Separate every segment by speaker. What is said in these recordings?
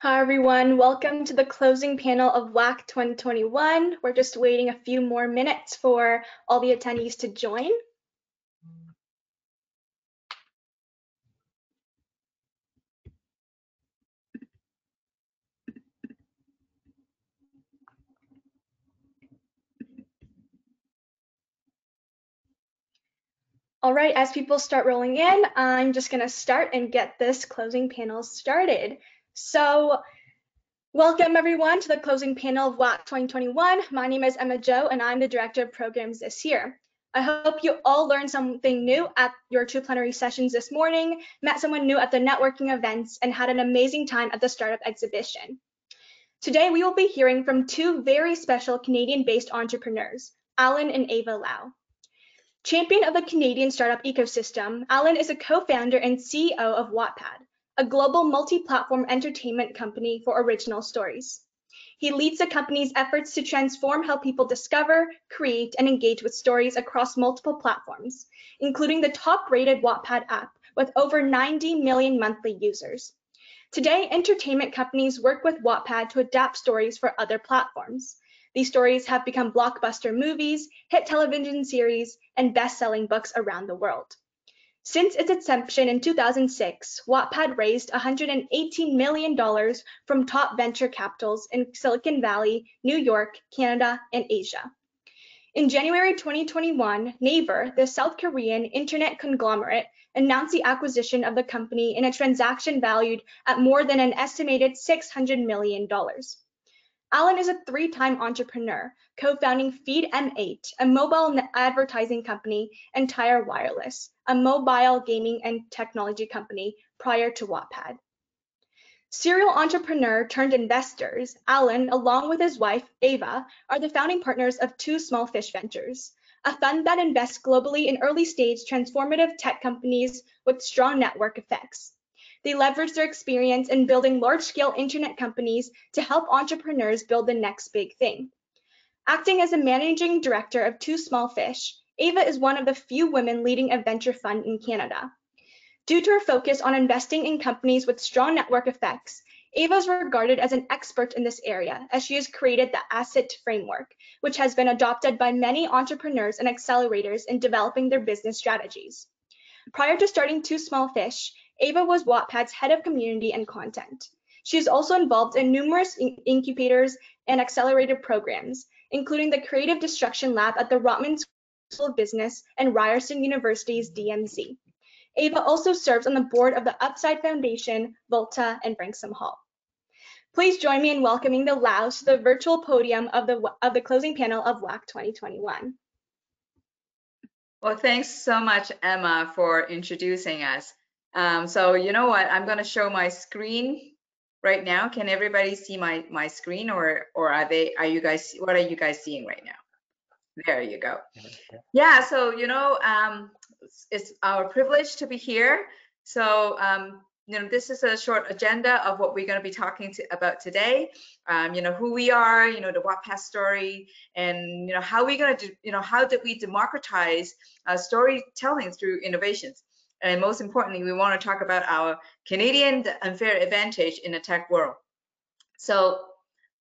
Speaker 1: Hi everyone, welcome to the closing panel of WAC 2021. We're just waiting a few more minutes for all the attendees to join. All right, as people start rolling in, I'm just gonna start and get this closing panel started. So welcome everyone to the closing panel of WAC 2021. My name is Emma Jo and I'm the Director of Programs this year. I hope you all learned something new at your two plenary sessions this morning, met someone new at the networking events, and had an amazing time at the startup exhibition. Today, we will be hearing from two very special Canadian-based entrepreneurs, Alan and Ava Lau. Champion of the Canadian startup ecosystem, Alan is a co-founder and CEO of Wattpad, a global multi-platform entertainment company for original stories. He leads the company's efforts to transform how people discover, create, and engage with stories across multiple platforms, including the top-rated Wattpad app with over 90 million monthly users. Today, entertainment companies work with Wattpad to adapt stories for other platforms. These stories have become blockbuster movies, hit television series, and best-selling books around the world. Since its inception in 2006, Wattpad raised $118 million from top venture capitals in Silicon Valley, New York, Canada, and Asia. In January 2021, Naver, the South Korean internet conglomerate, announced the acquisition of the company in a transaction valued at more than an estimated $600 million. Alan is a three-time entrepreneur, co-founding Feed M8, a mobile advertising company, and Tire Wireless, a mobile gaming and technology company prior to Wattpad. Serial entrepreneur turned investors, Alan, along with his wife, Ava, are the founding partners of Two Small Fish Ventures, a fund that invests globally in early-stage transformative tech companies with strong network effects. They leverage their experience in building large-scale internet companies to help entrepreneurs build the next big thing. Acting as a managing director of Two Small Fish, Ava is one of the few women leading a venture fund in Canada. Due to her focus on investing in companies with strong network effects, Ava is regarded as an expert in this area as she has created the Asset Framework, which has been adopted by many entrepreneurs and accelerators in developing their business strategies. Prior to starting Two Small Fish, Ava was Wattpad's head of community and content. She is also involved in numerous incubators and accelerated programs, including the Creative Destruction Lab at the Rotman School of Business and Ryerson University's DMZ. Ava also serves on the board of the Upside Foundation, Volta, and Branksome Hall. Please join me in welcoming the Laos to the virtual podium of the closing panel of WAC 2021.
Speaker 2: Well, thanks so much, Emma, for introducing us. So you know what? I'm going to show my screen right now. Can everybody see my screen, or what are you guys seeing right now? There you go. Yeah. So it's our privilege to be here. So this is a short agenda of what we're going to be talking about today. Who we are, the Wattpad story, and how we're going to how did we democratize storytelling through innovations. And most importantly, we want to talk about our Canadian unfair advantage in the tech world. So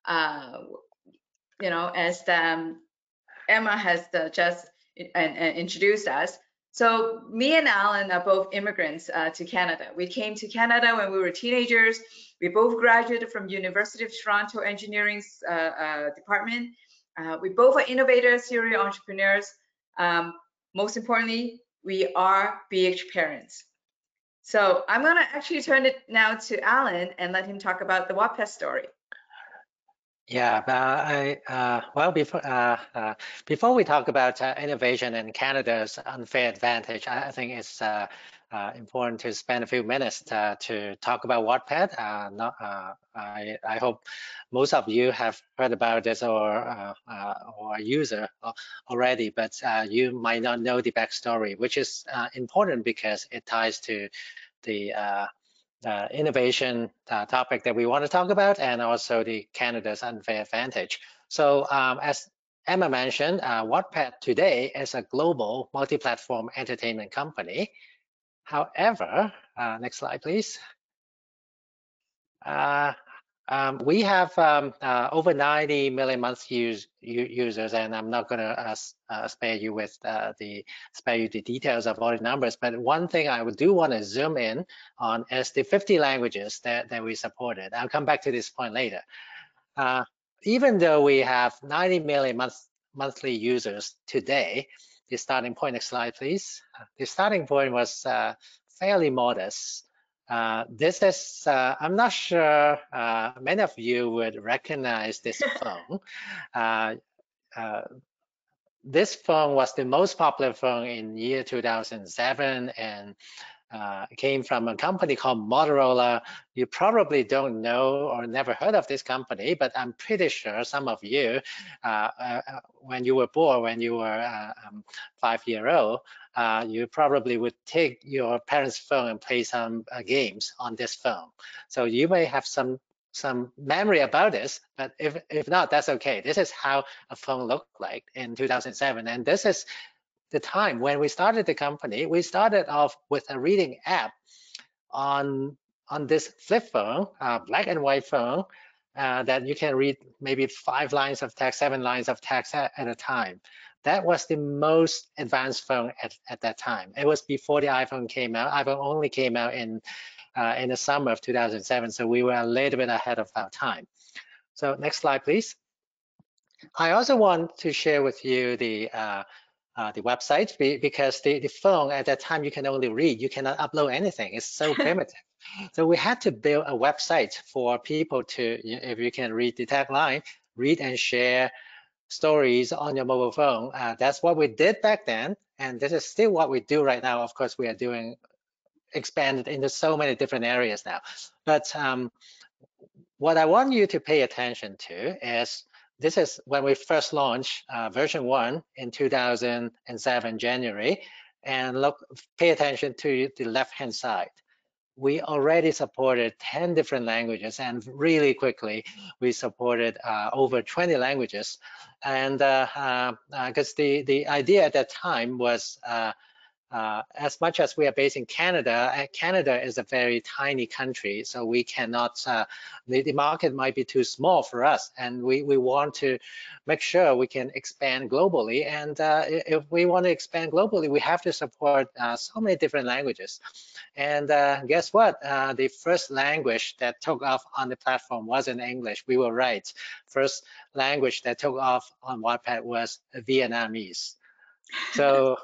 Speaker 2: as Emma has just introduced us. So me and Alan are both immigrants to Canada. We came to Canada when we were teenagers. We both graduated from University of Toronto Engineering Department. We both are innovators, serial entrepreneurs. Most importantly, we are BH parents. So I'm going to actually turn it now to Alan and let him talk about the Wattpad story.
Speaker 3: Yeah, before we talk about innovation and Canada's unfair advantage, I think it's important to spend a few minutes to talk about Wattpad. I hope most of you have heard about this or a user already, but you might not know the backstory, which is important because it ties to the innovation topic that we want to talk about, and also the Canada's unfair advantage. So as Emma mentioned, Wattpad today is a global multi-platform entertainment company. However, next slide, please. We have over 90 million monthly users, and I'm not going to spare you the details of all the numbers. But one thing I do want to zoom in on is the 50 languages that we supported. I'll come back to this point later. Even though we have 90 million monthly users today, the starting point, next slide, please. The starting point was fairly modest. This is, I'm not sure many of you would recognize this phone. This phone was the most popular phone in year 2007, and came from a company called Motorola. You probably don't know or never heard of this company, but I'm pretty sure some of you, when you were born, when you were 5-year old, you probably would take your parents' phone and play some games on this phone. So you may have some memory about this, but if not, that's okay. This is how a phone looked like in 2007, and this is the time when we started the company. We started off with a reading app on this flip phone, black and white phone, that you can read maybe 5 lines of text, 7 lines of text at a time. That was the most advanced phone at that time. It was before the iPhone came out. iPhone only came out in the summer of 2007, so we were a little bit ahead of our time. So next slide, please. I also want to share with you the website, because the phone at that time, you can only read, you cannot upload anything. It's so primitive. So we had to build a website for people to, if you can read the tagline, read and share stories on your mobile phone. That's what we did back then, and this is still what we do right now. Of course, we are doing expanded into so many different areas now. But what I want you to pay attention to is, this is when we first launched version 1 in 2007, January, and pay attention to the left-hand side. We already supported 10 different languages, and really quickly, we supported over 20 languages. And because the idea at that time was, as much as we are based in Canada, Canada is a very tiny country, so we cannot, the market might be too small for us, and we want to make sure we can expand globally. And if we want to expand globally, we have to support so many different languages. And guess what? The first language that took off on the platform wasn't English. We were right. First language that took off on Wattpad was Vietnamese. So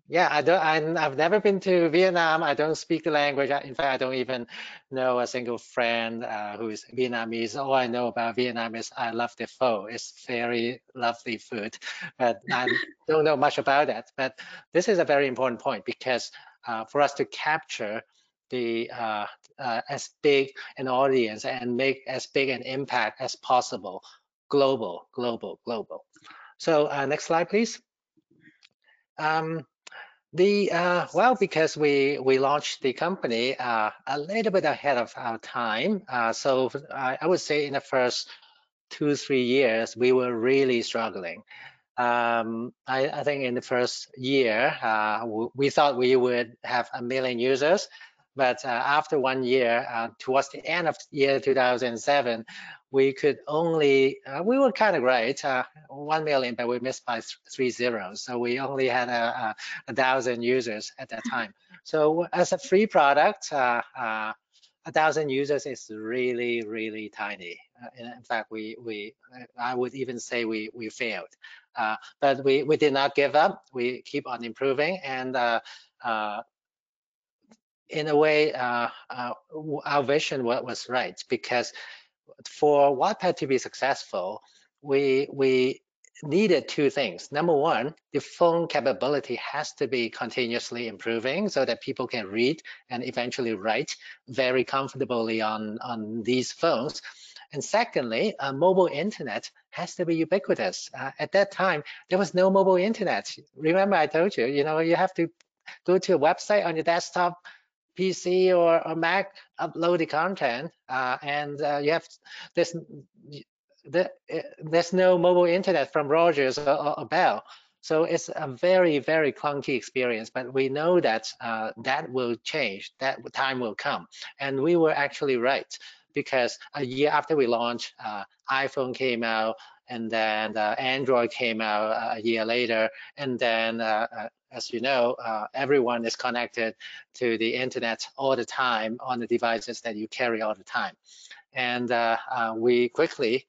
Speaker 3: yeah, I've never been to Vietnam. I don't speak the language. In fact, I don't even know a single friend who is Vietnamese. All I know about Vietnam is I love the pho. It's very lovely food, but I don't know much about that. But this is a very important point, because for us to capture the as big an audience and make as big an impact as possible, global. So next slide, please. Well, because we launched the company a little bit ahead of our time, so I would say in the first 2-3 years we were really struggling. I think in the first year we thought we would have 1 million users, but after 1 year, towards the end of year 2007, we could only, we were kind of great, 1 million, but we missed by 3 zeros. So we only had 1,000 users at that time. So as a free product, 1,000 users is really, really tiny. In fact, I would even say we failed. But we did not give up. We keep on improving, and in a way, our vision was right, because for Wattpad to be successful, we needed 2 things. Number one, the phone capability has to be continuously improving so that people can read and eventually write very comfortably on these phones. And secondly, mobile internet has to be ubiquitous. At that time, there was no mobile internet. Remember I told you, you have to go to a website on your desktop, PC or Mac, upload the content, and you have there's no mobile internet from Rogers or Bell. So it's a very, very clunky experience, but we know that that will change, that time will come. And we were actually right, because a year after we launched, iPhone came out, and then Android came out a year later, and then as you know, everyone is connected to the internet all the time on the devices that you carry all the time. And we quickly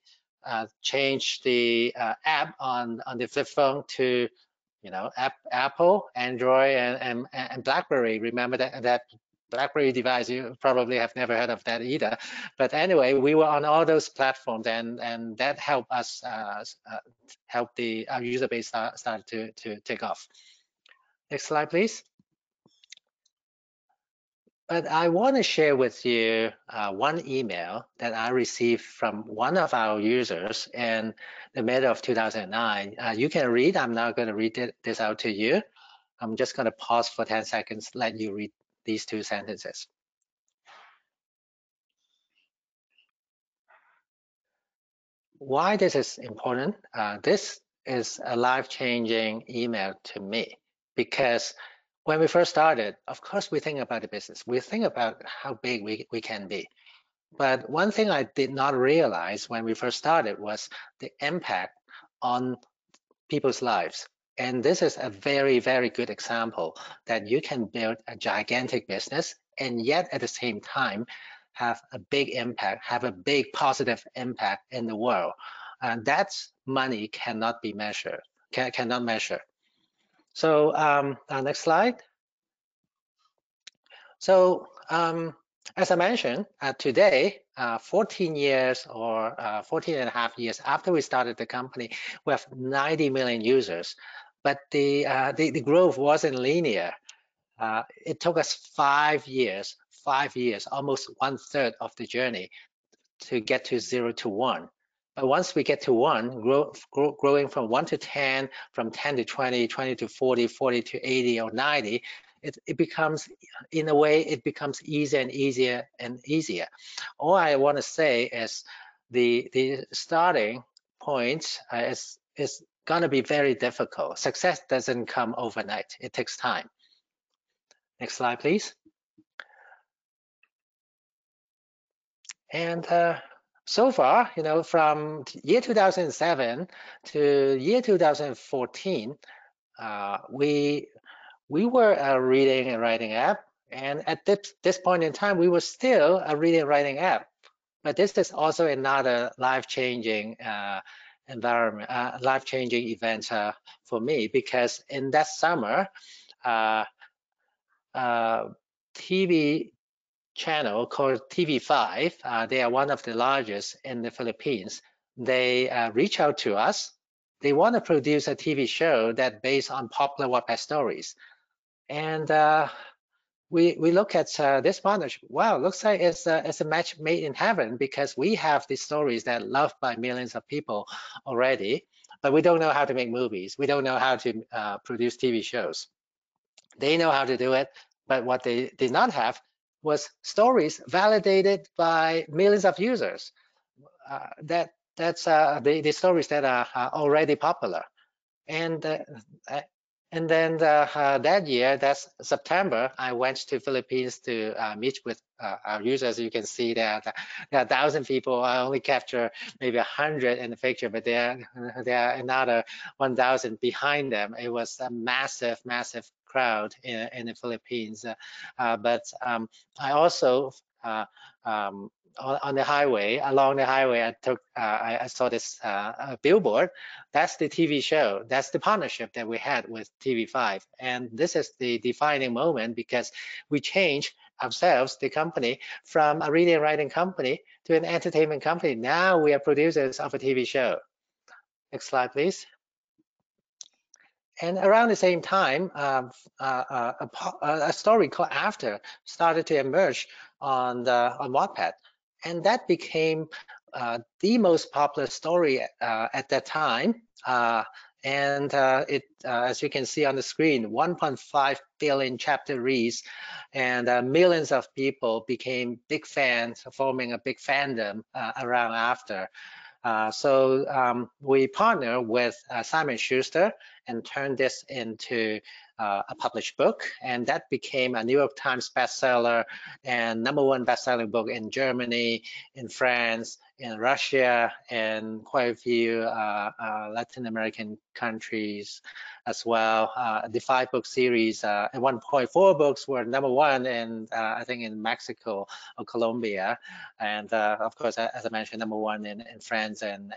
Speaker 3: changed the app on the flip phone to, you know, Apple, Android, and BlackBerry. Remember that BlackBerry device? You probably have never heard of that either. But anyway, we were on all those platforms, and that helped us help our user base start to take off. Next slide, please. But I want to share with you one email that I received from one of our users in the middle of 2009. You can read. I'm not going to read this out to you. I'm just going to pause for 10 seconds, let you read these two sentences. Why this is important? This is a life-changing email to me, because when we first started, of course, we think about the business. We think about how big we can be. But one thing I did not realize when we first started was the impact on people's lives. And this is a very, very good example that you can build a gigantic business and yet at the same time have a big impact, have a big positive impact in the world. And that's money cannot be measured, cannot measure. So next slide. So as I mentioned, today, 14 years or 14 and a half years after we started the company, we have 90 million users. But the growth wasn't linear. It took us 5 years, almost 1/3 of the journey to get to 0 to 1. But once we get to 1, growing from 1 to 10, from 10 to 20, 20 to 40, 40 to 80 or 90, it becomes, in a way, it becomes easier and easier and easier. All I want to say is the starting point is going to be very difficult. Success doesn't come overnight. It takes time. Next slide, please. And so far, you know, from year 2007 to year 2014, we were a reading and writing app, and at this point in time, we were still a reading and writing app. But this is also another life-changing environment, life-changing event for me, because in that summer, TV channel called TV5, they are one of the largest in the Philippines. They reach out to us. They want to produce a TV show that based on popular Wattpad stories. And we look at this partnership. Wow, looks like it's a match made in heaven, because we have these stories that are loved by millions of people already, but we don't know how to make movies. We don't know how to produce TV shows. They know how to do it, but what they did not have was stories validated by millions of users. That's the stories that are already popular. And then that year, that's September, I went to Philippines to meet with our users. You can see that there are 1,000 people. I only capture maybe 100 in the picture, but there are another 1,000 behind them. It was a massive, massive crowd in the Philippines. But I also on the highway, along the highway, I saw this billboard. That's the TV show. That's the partnership that we had with TV5. And this is the defining moment, because we changed ourselves, the company, from a reading and writing company to an entertainment company. Now we are producers of a TV show. Next slide, please. And around the same time, a story called After started to emerge on Wattpad. And that became the most popular story at that time. As you can see on the screen, 1.5 billion chapter reads, and millions of people became big fans, forming a big fandom around After. So we partner with Simon Schuster and turned this into a published book, and that became a New York Times bestseller and #1 best-selling book in Germany, in France, in Russia, and quite a few Latin American countries as well. The 5-book series, at one point, 4 books were #1 in, I think, in Mexico or Colombia, and of course, as I mentioned, #1 in France and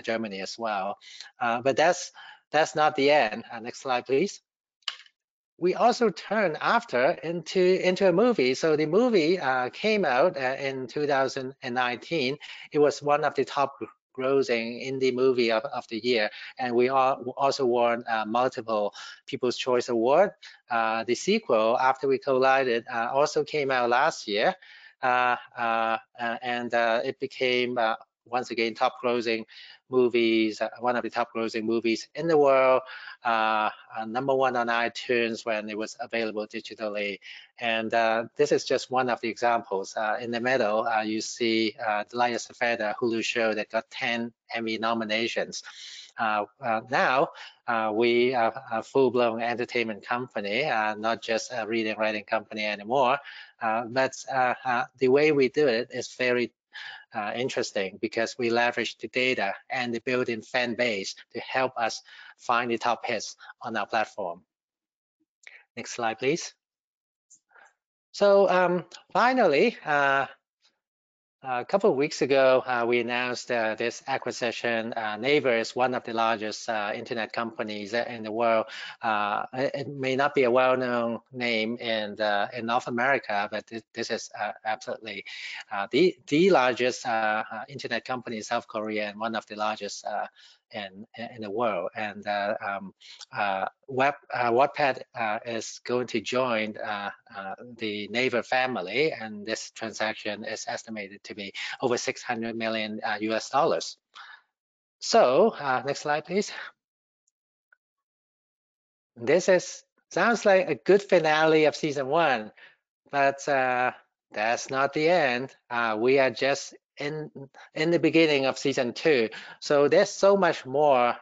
Speaker 3: Germany as well. But that's not the end. Next slide, please. We also turned after into a movie. So the movie came out in 2019. It was one of the top grossing indie movie of the year, and we also won multiple People's Choice Award. The sequel, After We Collided, also came out last year, and it became once again top grossing movies, one of the top grossing movies in the world, #1 on iTunes when it was available digitally. And this is just one of the examples. In the middle, you see The Light as a Feather, Hulu show that got 10 Emmy nominations. Now, we are a full-blown entertainment company, not just a reading writing company anymore. But the way we do it is very interesting because we leverage the data and the built-in fan base to help us find the top hits on our platform. Next slide, please. So finally, a couple of weeks ago, we announced this acquisition. Naver is one of the largest internet companies in the world. It may not be a well-known name in North America, but this is absolutely the largest internet company in South Korea and one of the largest in the world. And Wattpad is going to join the Naver family, and this transaction is estimated to be over $600 million US. So next slide, please. This sounds like a good finale of season 1, but that's not the end. We are just in the beginning of season 2. So there's so much more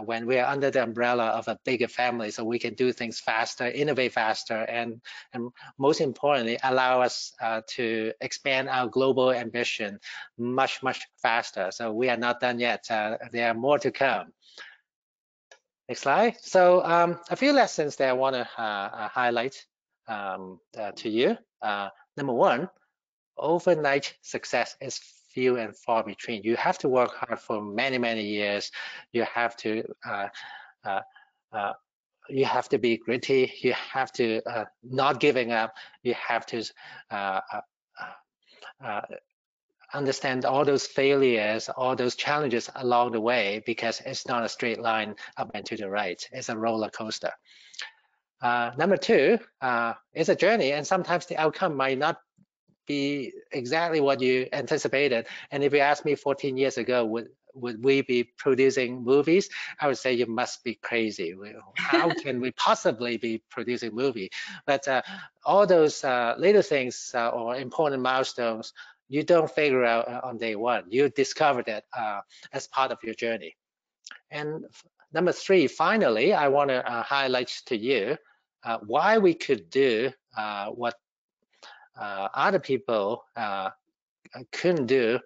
Speaker 3: when we are under the umbrella of a bigger family, so we can do things faster, innovate faster, and most importantly, allow us to expand our global ambition much faster. So we are not done yet. There are more to come. Next slide. So a few lessons that I want to highlight to you. #1, overnight success is few and far between. You have to work hard for many years. You have to be gritty. You have to not giving up. You have to understand all those failures, all those challenges along the way, because it's not a straight line up and to the right. It's a roller coaster. #2, it's a journey, and sometimes the outcome might not be exactly what you anticipated. And if you asked me 14 years ago, would we be producing movies? I would say you must be crazy. How can we possibly be producing a movie? But all those little things or important milestones, you don't figure out on day one. You discover that as part of your journey. And #3, finally, I want to highlight to you why we could do what other people couldn't do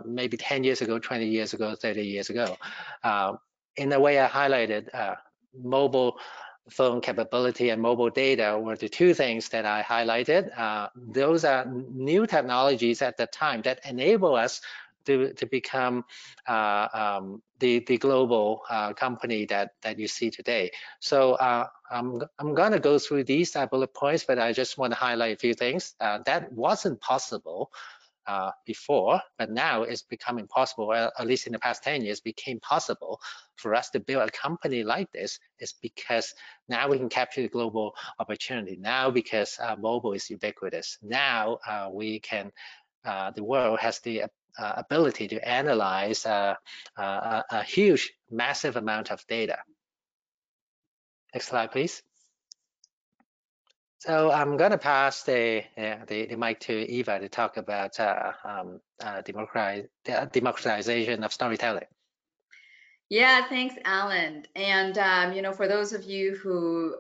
Speaker 3: maybe 10 years ago, 20 years ago, 30 years ago. In the way I highlighted, mobile phone capability and mobile data were the 2 things that I highlighted. Those are new technologies at the time that enable us to become the global company that you see today. So I'm going to go through these bullet points, but I just want to highlight a few things that wasn't possible before, but now it's becoming possible, at least in the past 10 years, became possible for us to build a company like this, is because now we can capture the global opportunity. Now, because mobile is ubiquitous, now we can, the world has the ability to analyze a huge, massive amount of data. Next slide, please. So I'm going to pass the mic to Eva to talk about democratization of storytelling.
Speaker 2: Yeah, thanks, Alan. And for those of you who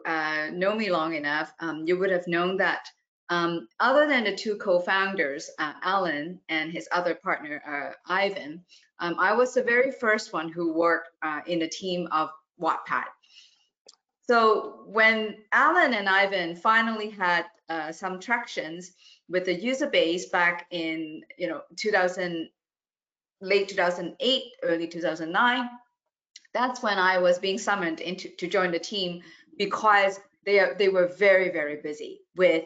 Speaker 2: know me long enough, you would have known that other than the two co-founders, Alan and his other partner, Ivan, I was the very first one who worked in the team of Wattpad. So when Alan and Ivan finally had some tractions with the user base back in 2000, late 2008, early 2009, that's when I was being summoned to join the team, because they were very busy with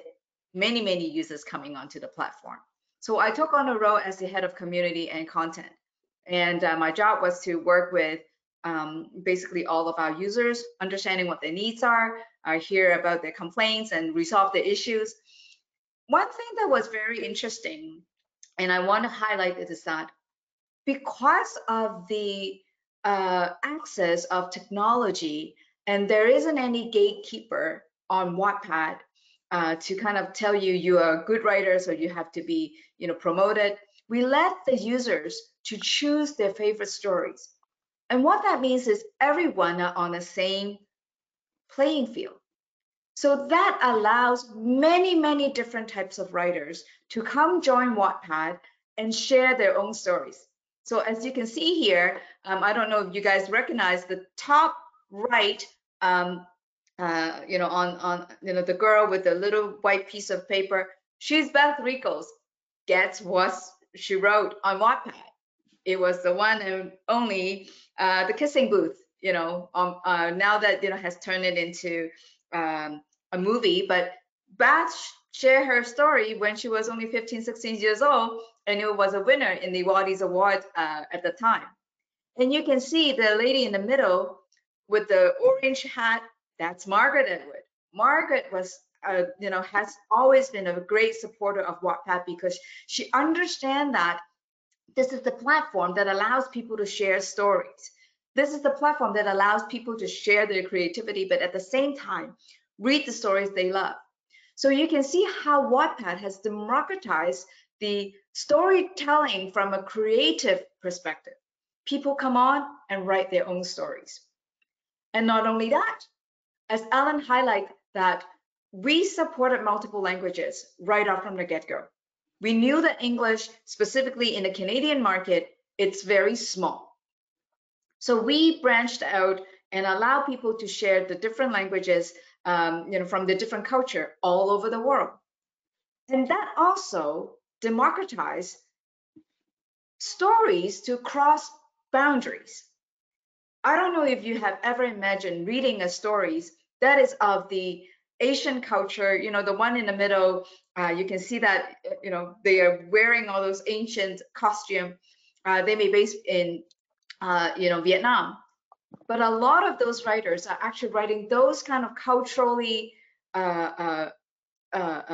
Speaker 2: many users coming onto the platform. So I took on a role as the head of community and content, and my job was to work with basically all of our users, understanding what their needs are, hear about their complaints and resolve the issues. One thing that was very interesting, and I want to highlight it, is that because of the access of technology, and there isn't any gatekeeper on Wattpad to kind of tell you you are a good writer, so you have to be promoted. We let the users to choose their favorite stories. And what that means is everyone are on the same playing field. So that allows many different types of writers to come join Wattpad and share their own stories. So as you can see here, I don't know if you guys recognize the top right, on the girl with the little white piece of paper. She's Beth Rickles. Guess what she wrote on Wattpad? It was the one and only The Kissing Booth. Now that has turned it into a movie, but Beth shared her story when she was only 15, 16 years old, and it was a winner in the Waddies Award at the time. And you can see the lady in the middle with the orange hat, that's Margaret Atwood. Margaret was, has always been a great supporter of Wattpad, because she understands that this is the platform that allows people to share stories. This is the platform that allows people to share their creativity, but at the same time, read the stories they love. So you can see how Wattpad has democratized the storytelling from a creative perspective. People come on and write their own stories. And not only that, as Alan highlighted, that we supported multiple languages right off from the get-go. We knew that English, specifically in the Canadian market, it's very small. So we branched out and allow people to share the different languages, from the different culture all over the world. And that also democratized stories to cross boundaries. I don't know if you have ever imagined reading a stories that is of the Asian culture, the one in the middle, you can see that, they are wearing all those ancient costume. They may be based in, Vietnam. But a lot of those writers are actually writing those kind of culturally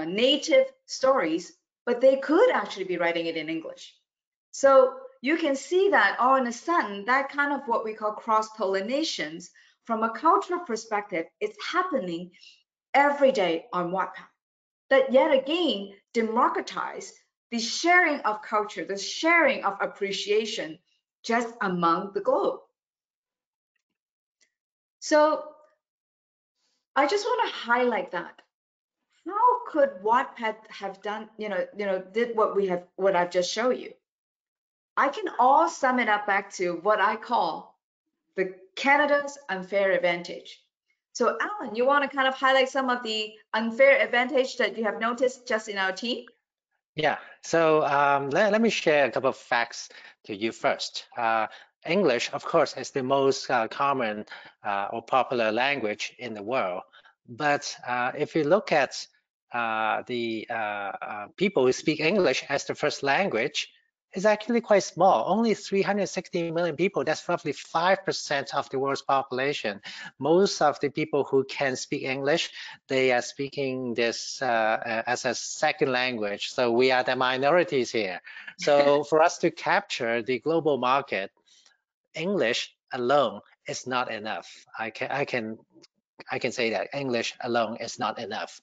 Speaker 2: native stories, but they could actually be writing it in English. So you can see that all in a sudden, that kind of what we call cross-pollinations from a cultural perspective, it's happening every day on Wattpad. That yet again democratize the sharing of culture, the sharing of appreciation just among the globe. So I just want to highlight that. How could Wattpad have done, did what I've just shown you? I can all sum it up back to what I call the Canada's unfair advantage. So Alan, you want to kind of highlight some of the unfair advantage that you have noticed just in our team?
Speaker 3: Yeah, so let me share a couple of facts to you first. English, of course, is the most common or popular language in the world. But if you look at the people who speak English as the first language, it's actually quite small, only 360 million people. That's roughly 5% of the world's population. Most of the people who can speak English, they are speaking this as a second language. So we are the minorities here. So for us to capture the global market, English alone is not enough. I can say that English alone is not enough.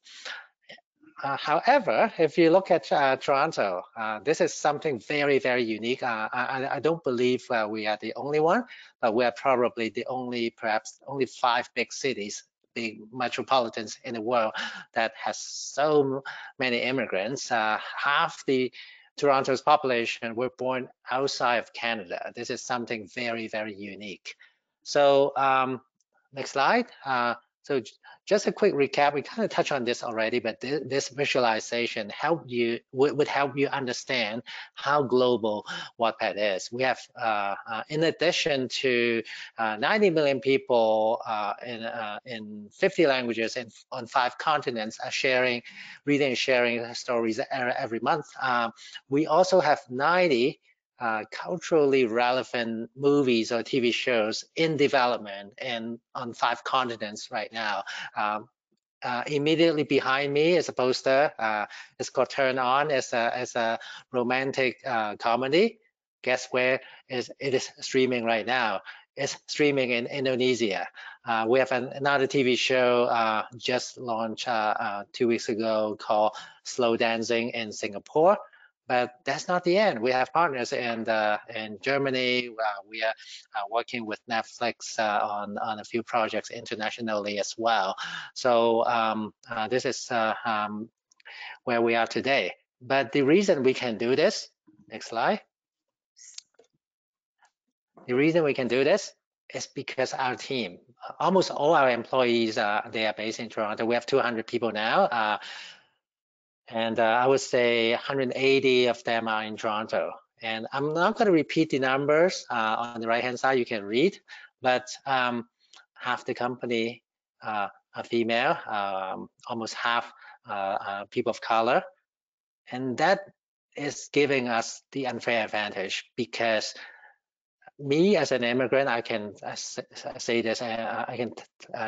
Speaker 3: However, if you look at Toronto, this is something very, very unique. I don't believe we are the only one, but we are probably the only, perhaps only 5 big cities, big metropolitans in the world that has so many immigrants. Half the Toronto's population were born outside of Canada. This is something very, very unique. So next slide. So just a quick recap, we kind of touched on this already, but this visualization would help you understand how global Wattpad is. We have, in addition to 90 million people in 50 languages and on 5 continents are reading and sharing stories every month. We also have 90 culturally relevant movies or TV shows in development and on 5 continents right now. Immediately behind me is a poster. It's called Turn On. It's a romantic comedy. Guess where it is streaming right now? It's streaming in Indonesia. We have another TV show just launched 2 weeks ago called Slow Dancing in Singapore. But that's not the end. We have partners in Germany. We are working with Netflix on a few projects internationally as well. So this is where we are today. But the reason we can do this, next slide. The reason we can do this is because our team, almost all our employees, they are based in Toronto. We have 200 people now. And I would say 180 of them are in Toronto. And I'm not going to repeat the numbers on the right-hand side. You can read, but half the company are female, almost half people of color. And that is giving us the unfair advantage because me as an immigrant, I can say this, I can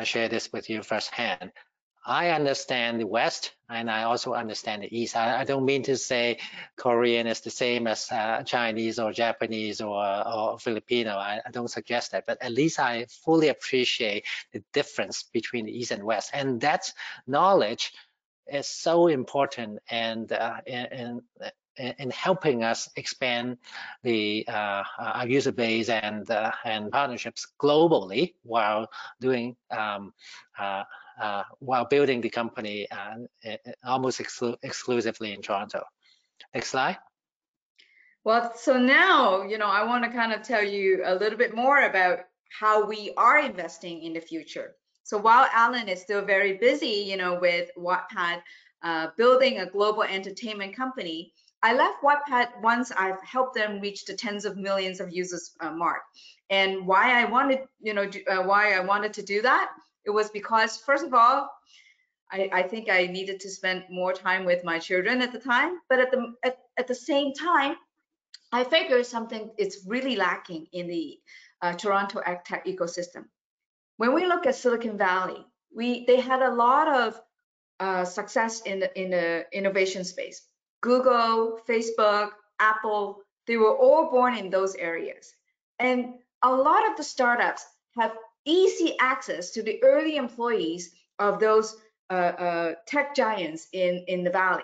Speaker 3: share this with you firsthand. I understand the West and I also understand the East. I don't mean to say Korean is the same as Chinese or Japanese or Filipino. I don't suggest that, but at least I fully appreciate the difference between the East and West. And that knowledge is so important and in helping us expand our user base and partnerships globally while doing while building the company almost exclusively in Toronto. Next slide.
Speaker 2: Well, so now, I want to kind of tell you a little bit more about how we are investing in the future. So while Alan is still very busy, with Wattpad, building a global entertainment company, I left Wattpad once I've helped them reach the tens of millions of users mark. And why I wanted to do that, it was because, first of all, I think I needed to spend more time with my children at the time, but at the same time, I figured something is really lacking in the Toronto tech ecosystem. When we look at Silicon Valley, they had a lot of success in the innovation space. Google, Facebook, Apple, they were all born in those areas. And a lot of the startups have easy access to the early employees of those tech giants in the Valley.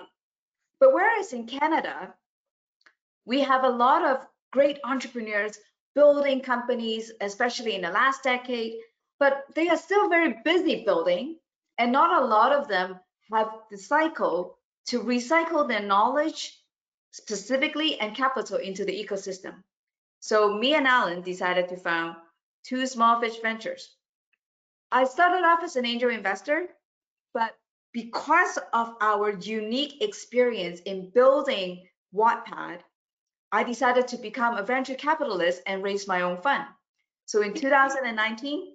Speaker 2: But whereas in Canada, we have a lot of great entrepreneurs building companies, especially in the last decade, but they are still very busy building, and not a lot of them have the cycle to recycle their knowledge specifically and capital into the ecosystem. So me and Alan decided to found Two Small Fish Ventures. I started off as an angel investor, but because of our unique experience in building Wattpad, I decided to become a venture capitalist and raise my own fund. So in 2019,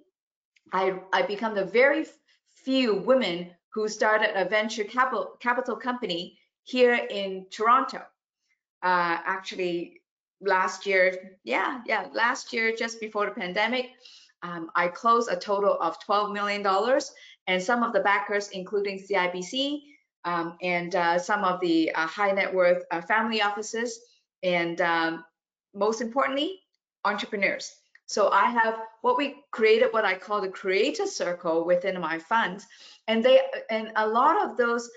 Speaker 2: I become the very few women who started a venture capital company here in Toronto. Actually, last year, last year, just before the pandemic, I closed a total of $12 million, and some of the backers, including CIBC and some of the high net worth family offices, and most importantly, entrepreneurs. So I have what I call the creator circle within my funds, and a lot of those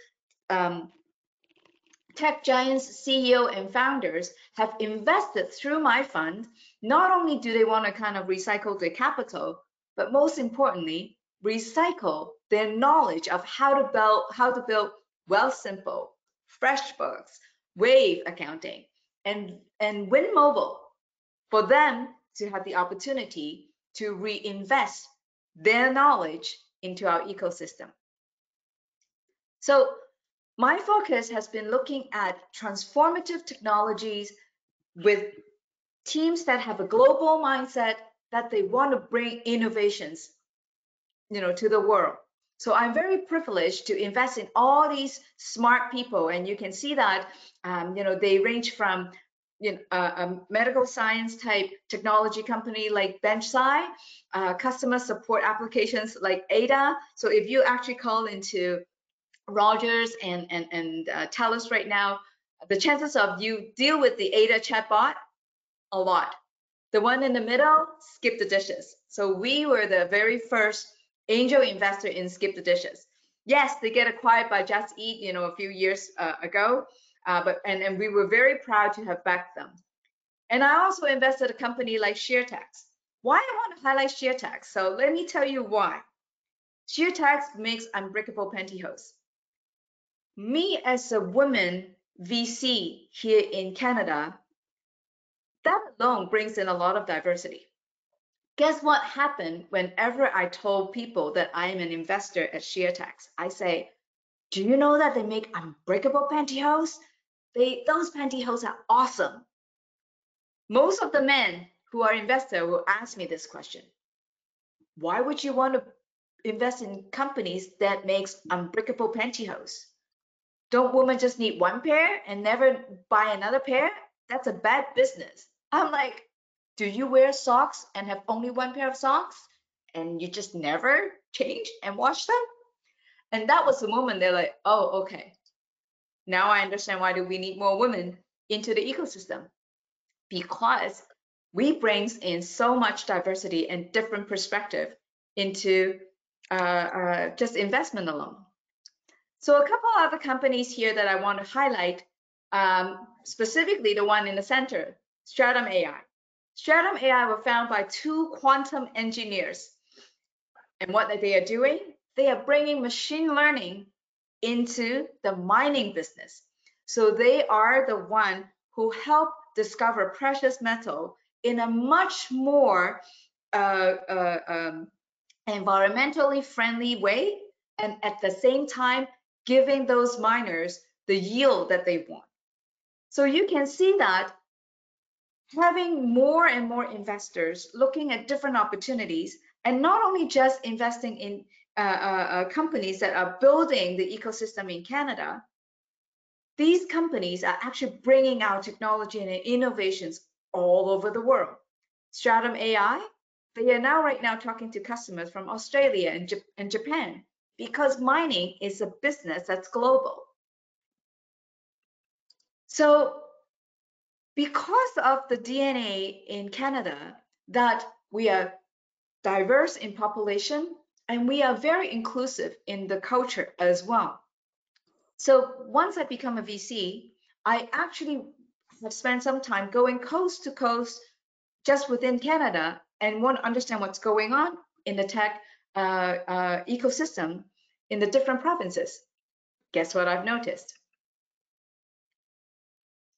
Speaker 2: tech giants, CEO, and founders have invested through my fund. Not only do they want to kind of recycle their capital, but most importantly, recycle their knowledge of how to build Wealthsimple, FreshBooks, Wave accounting, and Win Mobile, for them to have the opportunity to reinvest their knowledge into our ecosystem. So my focus has been looking at transformative technologies with teams that have a global mindset, that they want to bring innovations, to the world. So I'm very privileged to invest in all these smart people, and you can see that, they range from a medical science type technology company like BenchSci, customer support applications like Ada. So if you actually call into Rogers and TELUS right now, the chances of you deal with the Ada chatbot, a lot. The one in the middle, Skip the Dishes. So we were the very first angel investor in Skip the Dishes. Yes, they get acquired by Just Eat, a few years ago, but we were very proud to have backed them. And I also invested in a company like ShareTax. Why I want to highlight ShareTax? So let me tell you why. ShareTax makes unbreakable pantyhose. Me as a woman VC here in Canada, that alone brings in a lot of diversity. Guess what happened whenever I told people that I am an investor at ShareTax? I say, do you know that they make unbreakable pantyhose? Those pantyhose are awesome. Most of the men who are investors will ask me this question. Why would you want to invest in companies that makes unbreakable pantyhose? Don't women just need one pair and never buy another pair? That's a bad business. I'm like, do you wear socks and have only one pair of socks and you just never change and wash them? And that was the moment they're like, oh, okay. Now I understand why do we need more women into the ecosystem, because we brings in so much diversity and different perspective into just investment alone. So a couple other companies here that I want to highlight, specifically the one in the center, Stratum AI. Stratum AI were founded by two quantum engineers. And what they are doing, they are bringing machine learning into the mining business. So they are the one who help discover precious metal in a much more environmentally friendly way, and at the same time giving those miners the yield that they want. So you can see that having more and more investors looking at different opportunities, and not only just investing in companies that are building the ecosystem in Canada, these companies are actually bringing out technology and innovations all over the world. Stratum AI, they are right now talking to customers from Australia and Japan, because mining is a business that's global. So because of the DNA in Canada that we are diverse in population and we are very inclusive in the culture as well. So once I become a VC, I actually have spent some time going coast to coast just within Canada and want to understand what's going on in the tech ecosystem in the different provinces. Guess what I've noticed?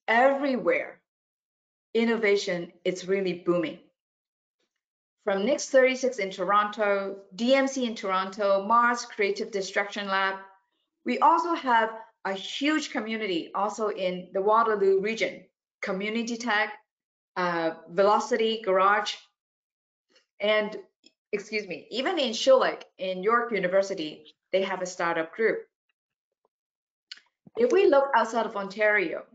Speaker 2: Everywhere, innovation is really booming. From Next 36 in Toronto, DMC in Toronto, Mars Creative Destruction Lab. We also have a huge community also in the Waterloo region, Community Tech, Velocity Garage, and even in Schulich in York University, they have a startup group. If we look outside of Ontario,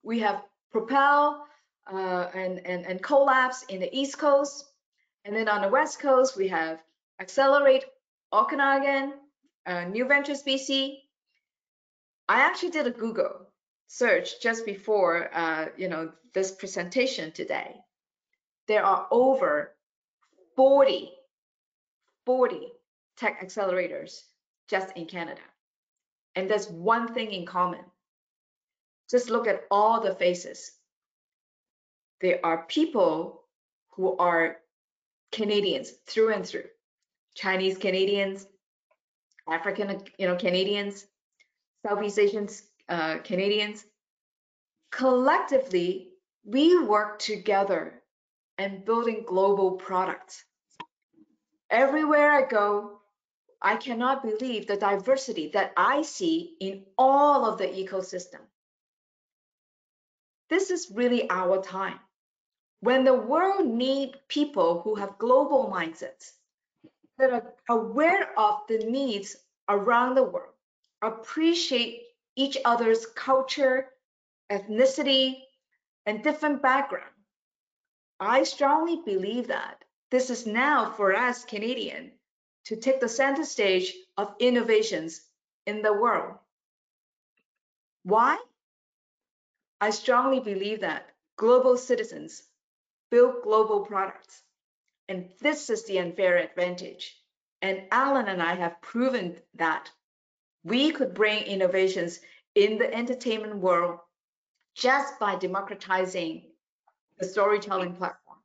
Speaker 2: we have Propel and Collabs in the East Coast. And then on the West Coast, we have Accelerate Okanagan, New Ventures BC. I actually did a Google search just before this presentation today. There are over 40 tech accelerators just in Canada. And there's one thing in common. Just look at all the faces. There are people who are Canadians through and through. Chinese Canadians, African, Canadians, Southeast Asian Canadians. Collectively, we work together and building global products. Everywhere I go, I cannot believe the diversity that I see in all of the ecosystem. This is really our time. When the world needs people who have global mindsets, that are aware of the needs around the world, appreciate each other's culture, ethnicity, and different background. I strongly believe that this is now for us Canadian to take the center stage of innovations in the world. Why? I strongly believe that global citizens build global products, and this is the unfair advantage. And Alan and I have proven that we could bring innovations in the entertainment world just by democratizing the storytelling platform.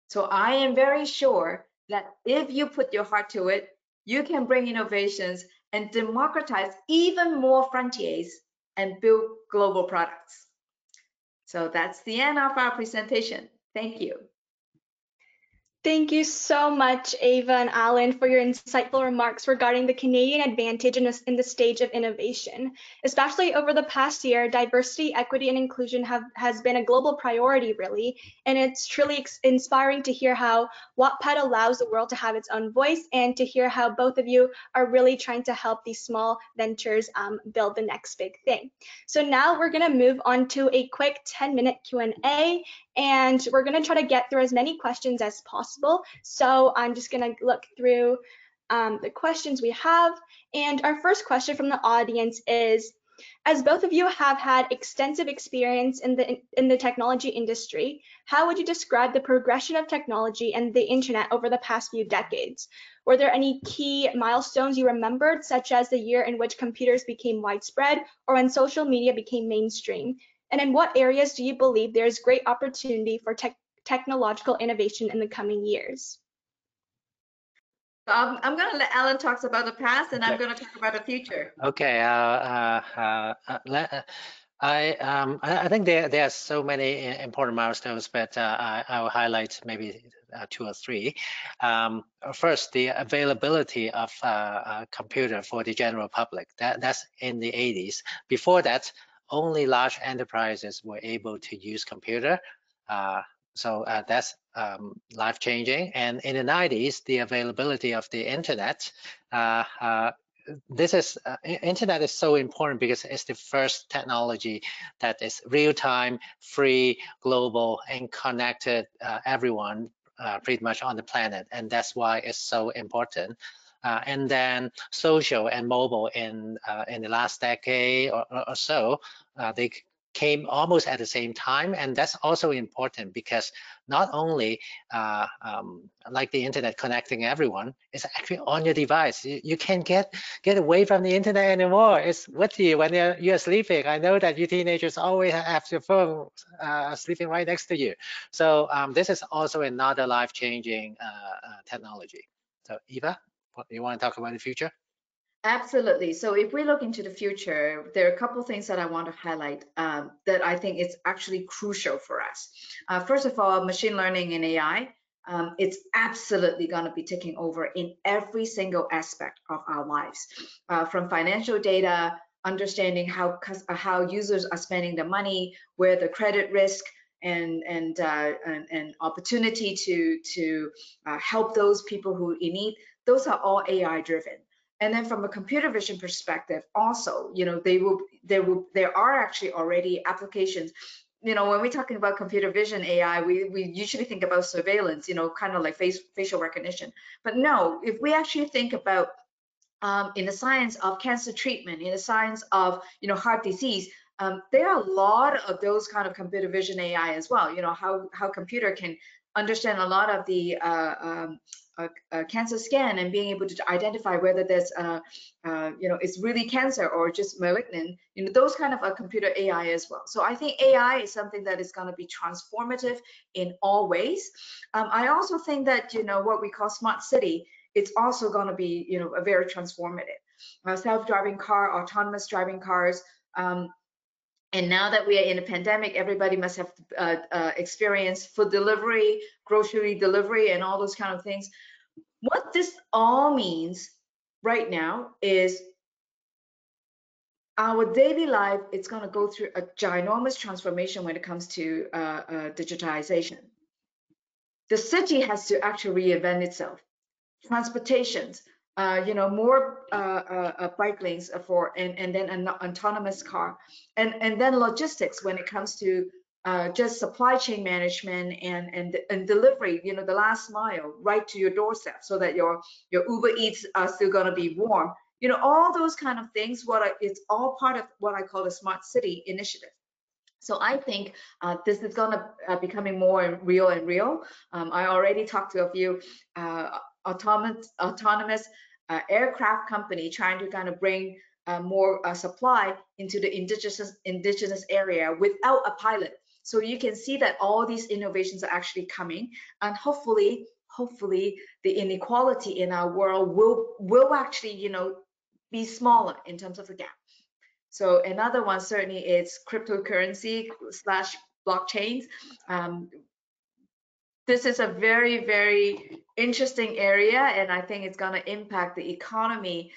Speaker 2: So I am very sure that if you put your heart to it, you can bring innovations and democratize even more frontiers and build global products. So that's the end of our presentation. Thank you.
Speaker 1: Thank you so much, Ava and Alan, for your insightful remarks regarding the Canadian advantage in the stage of innovation. Especially over the past year, diversity, equity, and inclusion has been a global priority, really, and it's truly inspiring to hear how Wattpad allows the world to have its own voice, and to hear how both of you are really trying to help these small ventures build the next big thing. So now we're going to move on to a quick 10-minute Q&A, and we're going to try to get through as many questions as possible. So I'm just going to look through the questions we have. And our first question from the audience is, as both of you have had extensive experience in the technology industry, how would you describe the progression of technology and the internet over the past few decades? Were there any key milestones you remembered, such as the year in which computers became widespread or when social media became mainstream? And in what areas do you believe there is great opportunity for technological innovation in the coming years?
Speaker 2: I'm going to let Alan talk about the past, and I'm going to talk about the future.
Speaker 3: Okay. I think there are so many important milestones, but I will highlight maybe 2 or 3. First, the availability of a computer for the general public. That's in the 80s. Before that, only large enterprises were able to use computer. So that's life-changing. And in the 90s, the availability of the internet. Internet is so important because it's the first technology that is real-time, free, global, and connected everyone pretty much on the planet, and that's why it's so important. And then social and mobile in the last decade or so, they came almost at the same time, and that's also important because not only like the internet connecting everyone, it's actually on your device. You can't get away from the internet anymore. It's with you when you're sleeping. I know that you teenagers always have your phone sleeping right next to you. So this is also another life-changing technology. So Eva, what do you want to talk about in the future?
Speaker 2: Absolutely. So if we look into the future, there are a couple of things that I want to highlight that I think is actually crucial for us. First of all, machine learning and AI, it's absolutely going to be taking over in every single aspect of our lives, from financial data, understanding how users are spending their money, where the credit risk and opportunity to help those people who in need. Those are all AI driven. And then from a computer vision perspective, also, there are actually already applications. When we're talking about computer vision AI, we usually think about surveillance, kind of like facial recognition. But no, if we actually think about in the science of cancer treatment, in the science of heart disease, there are a lot of those kind of computer vision AI as well. How computer can understand a lot of the a cancer scan and being able to identify whether there's it's really cancer or just malignant, those kind of a computer AI as well. So I think AI is something that is going to be transformative in all ways. I also think that what we call smart city, it's also going to be a very transformative. Self-driving car, autonomous driving cars. And now that we are in a pandemic, everybody must have experienced food delivery, grocery delivery, and all those kind of things. What this all means right now is our daily life, it's going to go through a ginormous transformation when it comes to digitization. The city has to actually reinvent itself. Transportations, more bike lanes and then an autonomous car, and then logistics when it comes to just supply chain management and delivery, the last mile right to your doorstep, so that your Uber Eats are still going to be warm. All those kind of things. It's all part of what I call the smart city initiative. So I think this is going to becoming more real and real. I already talked to a few autonomous aircraft company trying to kind of bring more supply into the indigenous area without a pilot. So you can see that all these innovations are actually coming, and hopefully the inequality in our world will actually be smaller in terms of the gap. So another one certainly is cryptocurrency / blockchains. This is a very, very interesting area, and I think it's going to impact the economy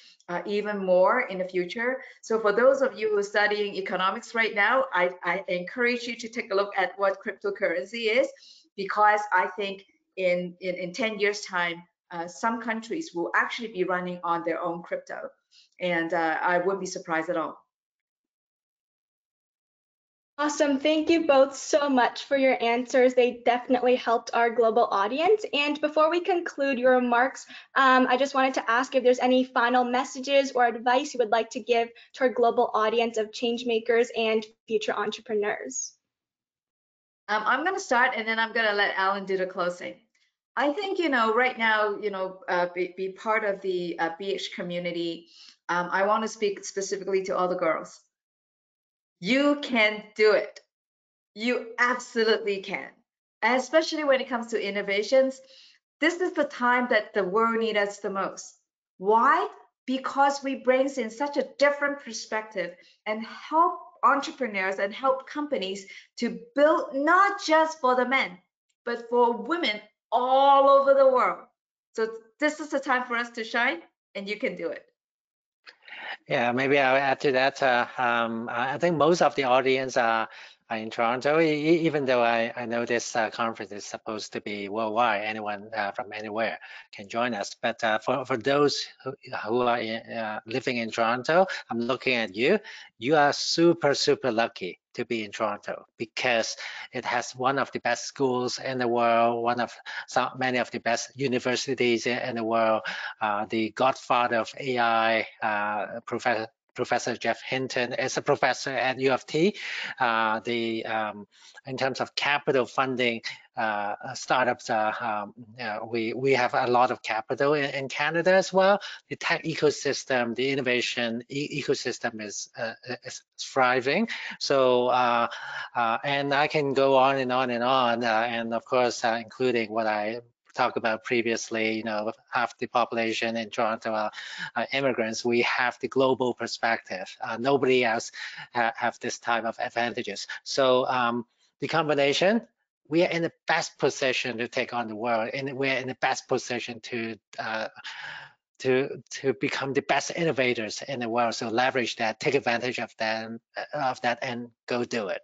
Speaker 2: even more in the future. So for those of you who are studying economics right now, I encourage you to take a look at what cryptocurrency is, because I think in 10 years time, some countries will actually be running on their own crypto, and I wouldn't be surprised at all.
Speaker 1: Awesome. Thank you both so much for your answers. They definitely helped our global audience. And before we conclude your remarks, I just wanted to ask if there's any final messages or advice you would like to give to our global audience of change makers and future entrepreneurs.
Speaker 2: I'm going to start, and then I'm going to let Alan do the closing. I think, right now, be part of the BH community. I want to speak specifically to all the girls. You can do it. You absolutely can. And especially when it comes to innovations, this is the time that the world needs us the most. Why? Because we bring in such a different perspective and help entrepreneurs and help companies to build not just for the men, but for women all over the world. So this is the time for us to shine, and you can do it.
Speaker 3: Yeah, maybe I'll add to that. I think most of the audience are in Toronto, even though I know this conference is supposed to be worldwide. Anyone from anywhere can join us. But for those who are living in Toronto, I'm looking at you. You are super, super lucky to be in Toronto, because it has one of the best schools in the world, many of the best universities in the world. The godfather of AI, Professor Jeff Hinton is a professor at U of T. In terms of capital funding, startups, we have a lot of capital in Canada as well. The tech ecosystem, the innovation ecosystem is thriving. So, and I can go on and on and on, and of course, including what I talked about previously, half the population in Toronto are immigrants. We have the global perspective. Nobody else have this type of advantages. So the combination, we are in the best position to take on the world, and we're in the best position to become the best innovators in the world. So leverage that, take advantage of that, and go do it.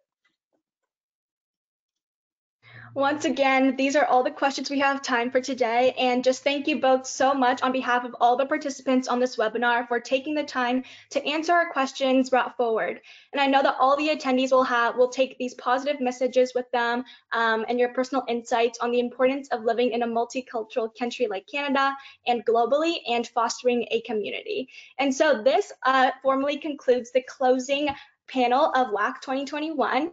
Speaker 1: Once again, these are all the questions we have time for today. And just thank you both so much on behalf of all the participants on this webinar for taking the time to answer our questions brought forward. And I know that all the attendees will take these positive messages with them and your personal insights on the importance of living in a multicultural country like Canada and globally, and fostering a community. And so this formally concludes the closing panel of WAC 2021.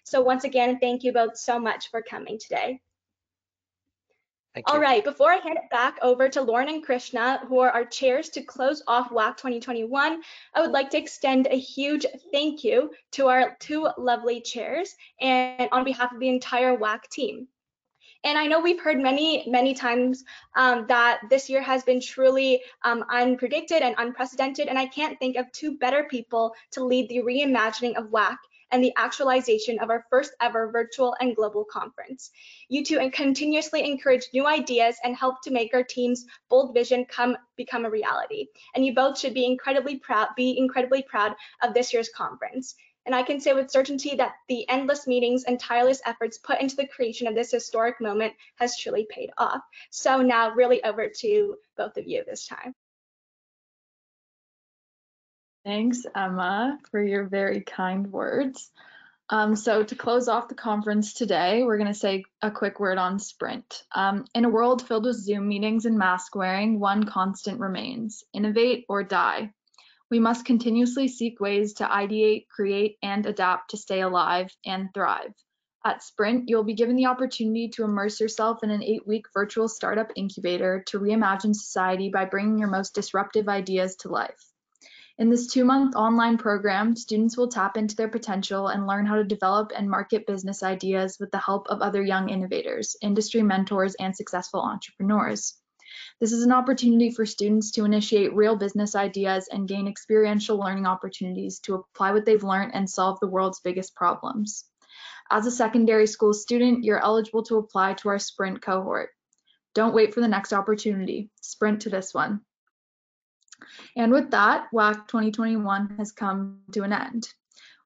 Speaker 1: So once again, thank you both so much for coming today.
Speaker 3: Thank
Speaker 1: All
Speaker 3: you.
Speaker 1: right, before I hand it back over to Lauren and Krishna, who are our chairs to close off WAC 2021, I would like to extend a huge thank you to our two lovely chairs and on behalf of the entire WAC team. And I know we've heard many times that this year has been truly unpredicted and unprecedented, and I can't think of two better people to lead the reimagining of WAC and the actualization of our first ever virtual and global conference. You two continuously encourage new ideas and help to make our team's bold vision become a reality. And you both should be incredibly proud of this year's conference. And I can say with certainty that the endless meetings and tireless efforts put into the creation of this historic moment has truly paid off. So now really over to both of you this time.
Speaker 4: Thanks, Emma, for your very kind words. So to close off the conference today, we're going to say a quick word on Sprint. In a world filled with Zoom meetings and mask wearing, one constant remains: innovate or die. We must continuously seek ways to ideate, create, and adapt to stay alive and thrive. At Sprint, you'll be given the opportunity to immerse yourself in an 8-week virtual startup incubator to reimagine society by bringing your most disruptive ideas to life. In this 2-month online program, students will tap into their potential and learn how to develop and market business ideas with the help of other young innovators, industry mentors, and successful entrepreneurs. This is an opportunity for students to initiate real business ideas and gain experiential learning opportunities to apply what they've learned and solve the world's biggest problems. As a secondary school student, you're eligible to apply to our Sprint cohort. Don't wait for the next opportunity. Sprint to this one. And with that, WAC 2021 has come to an end.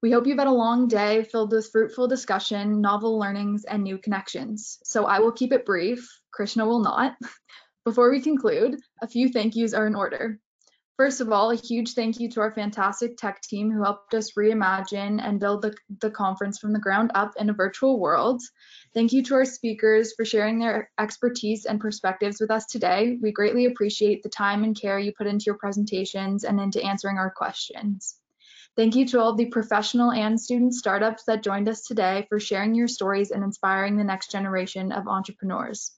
Speaker 4: We hope you've had a long day filled with fruitful discussion, novel learnings, and new connections. So I will keep it brief. Krishna will not. Before we conclude, a few thank yous are in order. First of all, a huge thank you to our fantastic tech team who helped us reimagine and build the conference from the ground up in a virtual world. Thank you to our speakers for sharing their expertise and perspectives with us today. We greatly appreciate the time and care you put into your presentations and into answering our questions. Thank you to all the professional and student startups that joined us today for sharing your stories and inspiring the next generation of entrepreneurs.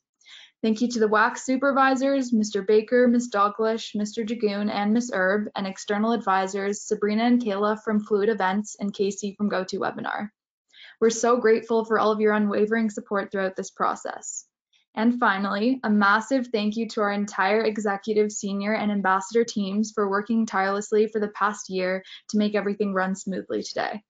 Speaker 4: Thank you to the WAC supervisors, Mr. Baker, Ms. Douglas, Mr. Jagoon, and Ms. Erb, and external advisors, Sabrina and Kayla from Fluid Events and Casey from GoToWebinar. We're so grateful for all of your unwavering support throughout this process. And finally, a massive thank you to our entire executive, senior, and ambassador teams for working tirelessly for the past year to make everything run smoothly today.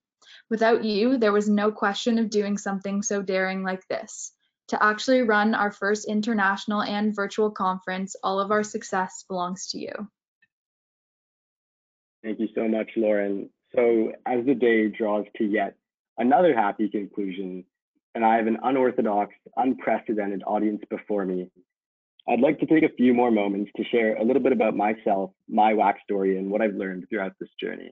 Speaker 4: Without you, there was no question of doing something so daring like this. To actually run our first international and virtual conference, all of our success belongs to you.
Speaker 5: Thank you so much, Lauren. So as the day draws to yet another happy conclusion, and I have an unorthodox, unprecedented audience before me, I'd like to take a few more moments to share a little bit about myself, my WAC story, and what I've learned throughout this journey.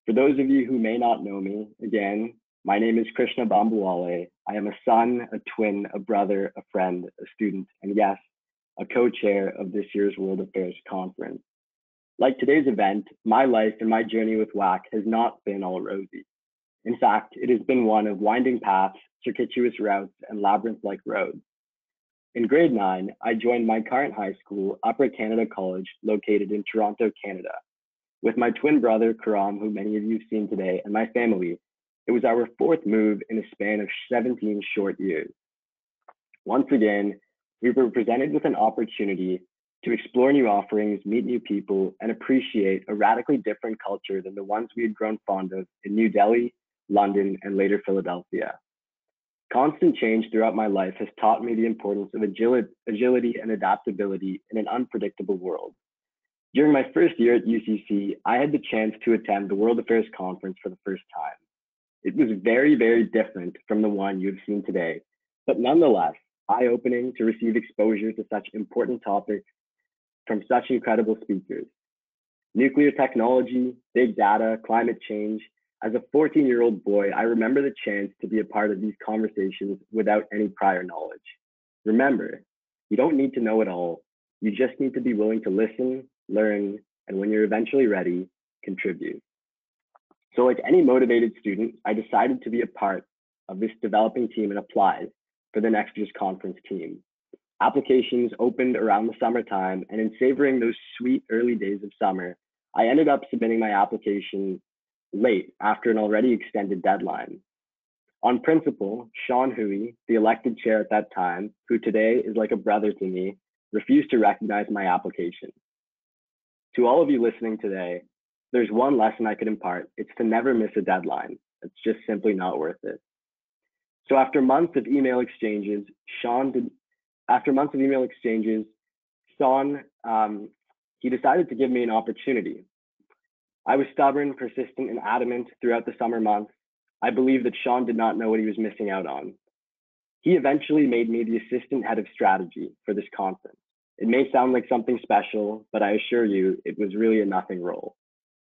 Speaker 5: For those of you who may not know me, again, my name is Krishna Bambuwale. I am a son, a twin, a brother, a friend, a student, and yes, a co-chair of this year's World Affairs Conference. Like today's event, my life and my journey with WAC has not been all rosy. In fact, it has been one of winding paths, circuitous routes, and labyrinth-like roads. In grade 9, I joined my current high school, Upper Canada College, located in Toronto, Canada. With my twin brother, Karam, who many of you have seen today, and my family, it was our 4th move in a span of 17 short years. Once again, we were presented with an opportunity to explore new offerings, meet new people, and appreciate a radically different culture than the ones we had grown fond of in New Delhi, London, and later Philadelphia. Constant change throughout my life has taught me the importance of agility and adaptability in an unpredictable world. During my first year at UCC, I had the chance to attend the World Affairs Conference for the first time. It was very, very different from the one you have seen today, but nonetheless, eye-opening to receive exposure to such important topics from such incredible speakers. Nuclear technology, big data, climate change. As a 14-year-old boy, I remember the chance to be a part of these conversations without any prior knowledge. Remember, you don't need to know it all. You just need to be willing to listen, learn, and when you're eventually ready, contribute. So like any motivated student, I decided to be a part of this developing team and applied for the next year's conference team. Applications opened around the summertime, and in savoring those sweet early days of summer, I ended up submitting my application late after an already extended deadline. On principle, Sean Huey, the elected chair at that time, who today is like a brother to me, refused to recognize my application. To all of you listening today, there's one lesson I could impart. It's to never miss a deadline. It's just simply not worth it. So after months of email exchanges, Sean, he decided to give me an opportunity. I was stubborn, persistent, and adamant throughout the summer months. I believe that Sean did not know what he was missing out on. He eventually made me the assistant head of strategy for this conference. It may sound like something special, but I assure you, it was really a nothing role.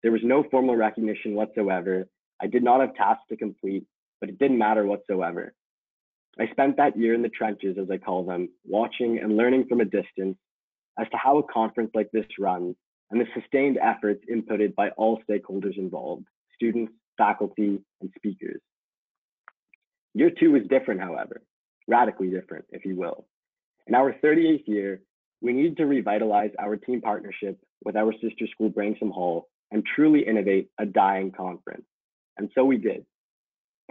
Speaker 5: There was no formal recognition whatsoever. I did not have tasks to complete, but it didn't matter whatsoever. I spent that year in the trenches, as I call them, watching and learning from a distance as to how a conference like this runs and the sustained efforts inputted by all stakeholders involved, students, faculty, and speakers. Year 2 was different, however, radically different, if you will. In our 38th year, we needed to revitalize our team partnership with our sister school, Branksome Hall, and truly innovate a dying conference. And so we did.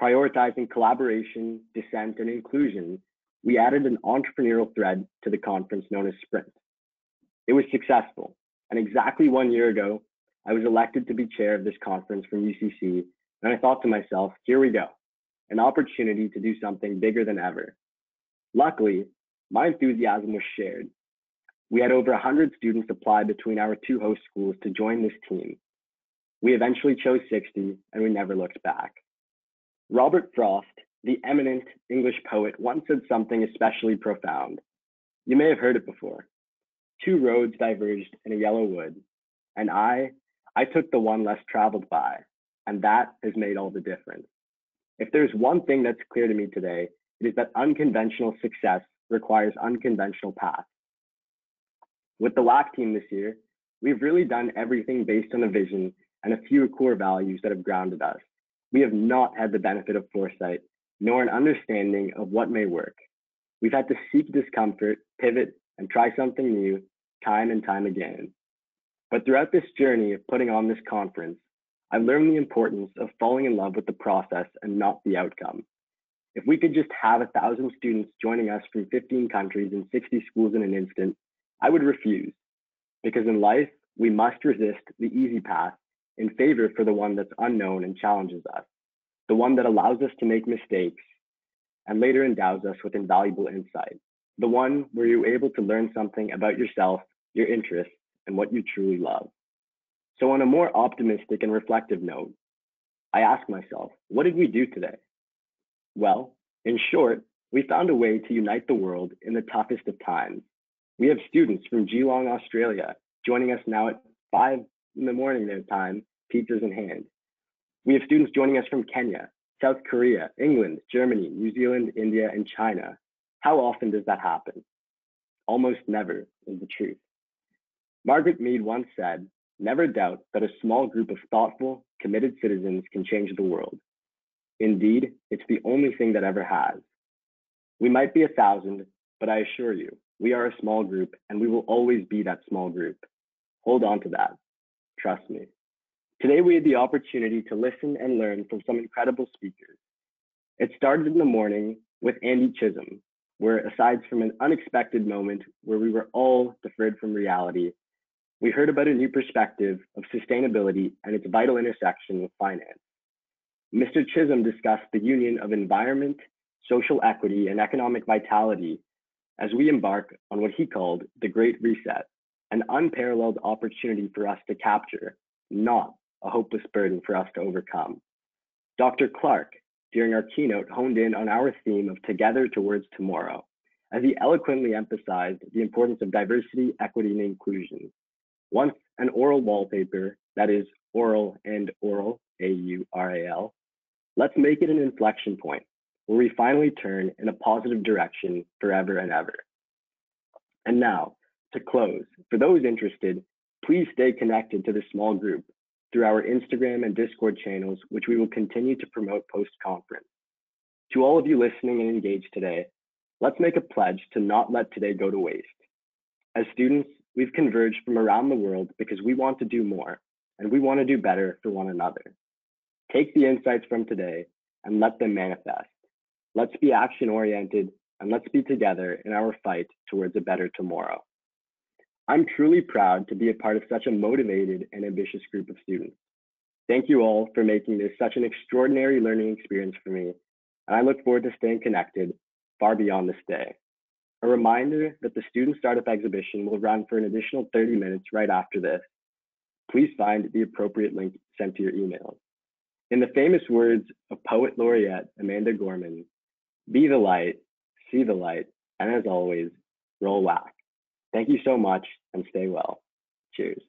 Speaker 5: Prioritizing collaboration, dissent, and inclusion, we added an entrepreneurial thread to the conference known as Sprint. It was successful, and exactly 1 year ago, I was elected to be chair of this conference from UCC, and I thought to myself, here we go, an opportunity to do something bigger than ever. Luckily, my enthusiasm was shared. We had over 100 students apply between our 2 host schools to join this team. We eventually chose 60, and we never looked back. Robert Frost, the eminent English poet, once said something especially profound. You may have heard it before. 2 roads diverged in a yellow wood, and I took the one less traveled by, and that has made all the difference. If there's one thing that's clear to me today, it is that unconventional success requires unconventional paths. With the WAC team this year, we've really done everything based on a vision and a few core values that have grounded us. We have not had the benefit of foresight, nor an understanding of what may work. We've had to seek discomfort, pivot, and try something new time and time again. But throughout this journey of putting on this conference, I've learned the importance of falling in love with the process and not the outcome. If we could just have 1,000 students joining us from 15 countries and 60 schools in an instant, I would refuse. Because in life, we must resist the easy path in favor for the one that's unknown and challenges us, the one that allows us to make mistakes and later endows us with invaluable insight, the one where you're able to learn something about yourself, your interests, and what you truly love. So on a more optimistic and reflective note, I ask myself, what did we do today? Well, in short, we found a way to unite the world in the toughest of times. We have students from Geelong, Australia, joining us now at 5 in the morning their time, pizzas in hand. We have students joining us from Kenya, South Korea, England, Germany, New Zealand, India, and China. How often does that happen? Almost never is the truth. Margaret Mead once said, never doubt that a small group of thoughtful, committed citizens can change the world. Indeed, it's the only thing that ever has. We might be 1,000, but I assure you, we are a small group and we will always be that small group. Hold on to that. Trust me. Today, we had the opportunity to listen and learn from some incredible speakers. It started in the morning with Andy Chisholm, where aside from an unexpected moment where we were all deferred from reality, we heard about a new perspective of sustainability and its vital intersection with finance. Mr. Chisholm discussed the union of environment, social equity, and economic vitality as we embark on what he called the Great Reset, an unparalleled opportunity for us to capture, not a hopeless burden for us to overcome. Dr. Clark, during our keynote, honed in on our theme of Together Towards Tomorrow, as he eloquently emphasized the importance of diversity, equity, and inclusion. Once an oral wallpaper, that is oral and oral, A-U-R-A-L, let's make it an inflection point where we finally turn in a positive direction forever and ever. And now, to close, for those interested, please stay connected to this small group through our Instagram and Discord channels, which we will continue to promote post-conference. To all of you listening and engaged today, Let's make a pledge to not let today go to waste. As students, we've converged from around the world because we want to do more and we want to do better for one another. Take the insights from today and let them manifest. Let's be action-oriented and let's be together in our fight towards a better tomorrow. I'm truly proud to be a part of such a motivated and ambitious group of students. Thank you all for making this such an extraordinary learning experience for me, and I look forward to staying connected far beyond this day. A reminder that the Student Startup Exhibition will run for an additional 30 minutes right after this. Please find the appropriate link sent to your email. In the famous words of Poet Laureate Amanda Gorman, be the light, see the light, and as always, roll WAC. Thank you so much and stay well. Cheers.